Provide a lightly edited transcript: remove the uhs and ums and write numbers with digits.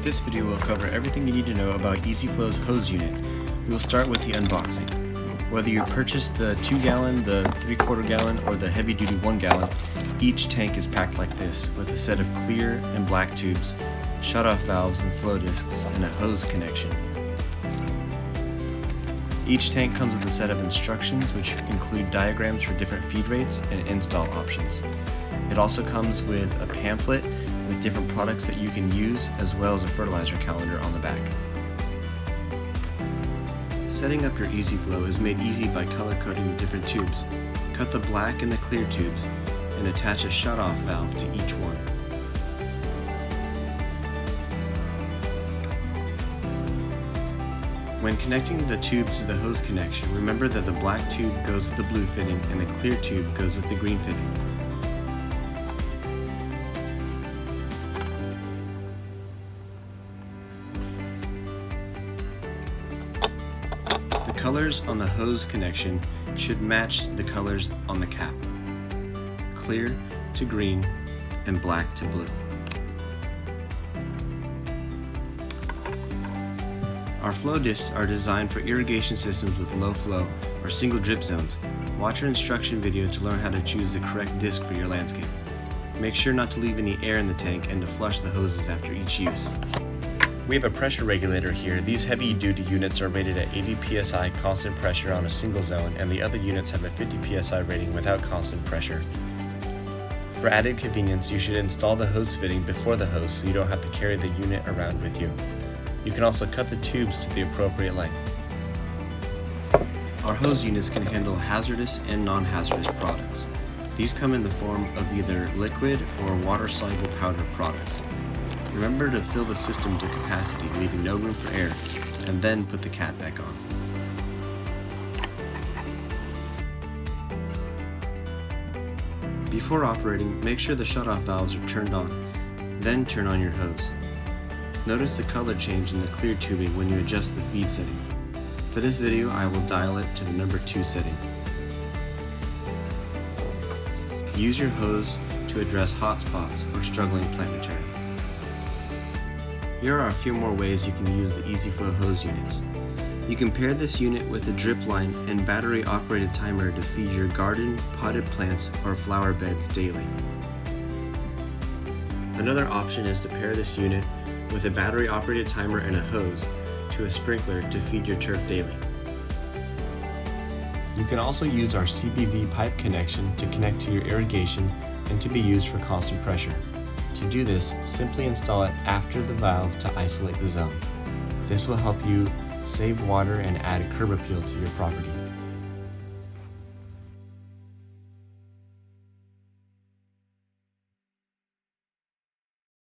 This video will cover everything you need to know about EZ-FLO's hose unit. We will start with the unboxing. Whether you purchase the 2-gallon, the 3/4 gallon, or the heavy-duty 1-gallon, each tank is packed like this, with a set of clear and black tubes, shut-off valves and flow discs, and a hose connection. Each tank comes with a set of instructions which include diagrams for different feed rates and install options. It also comes with a pamphlet with different products that you can use, as well as a fertilizer calendar on the back. Setting up your EZ-FLO is made easy by color coding the different tubes. Cut the black and the clear tubes and attach a shut-off valve to each one. When connecting the tubes to the hose connection, remember that the black tube goes with the blue fitting and the clear tube goes with the green fitting. The colors on the hose connection should match the colors on the cap: clear to green and black to blue. Our flow discs are designed for irrigation systems with low flow or single drip zones. Watch our instruction video to learn how to choose the correct disc for your landscape. Make sure not to leave any air in the tank and to flush the hoses after each use. We have a pressure regulator here. These heavy-duty units are rated at 80 psi constant pressure on a single zone, and the other units have a 50 psi rating without constant pressure. For added convenience, you should install the hose fitting before the hose so you don't have to carry the unit around with you. You can also cut the tubes to the appropriate length. Our hose units can handle hazardous and non-hazardous products. These come in the form of either liquid or water-soluble powder products. Remember to fill the system to capacity, leaving no room for air, and then put the cap back on. Before operating, make sure the shutoff valves are turned on, then turn on your hose. Notice the color change in the clear tubing when you adjust the feed setting. For this video, I will dial it to the number 2 setting. Use your hose to address hot spots or struggling plant material. Here are a few more ways you can use the EZ-FLO hose units. You can pair this unit with a drip line and battery-operated timer to feed your garden, potted plants, or flower beds daily. Another option is to pair this unit with a battery-operated timer and a hose to a sprinkler to feed your turf daily. You can also use our CBV pipe connection to connect to your irrigation and to be used for constant pressure. To do this, simply install it after the valve to isolate the zone. This will help you save water and add curb appeal to your property.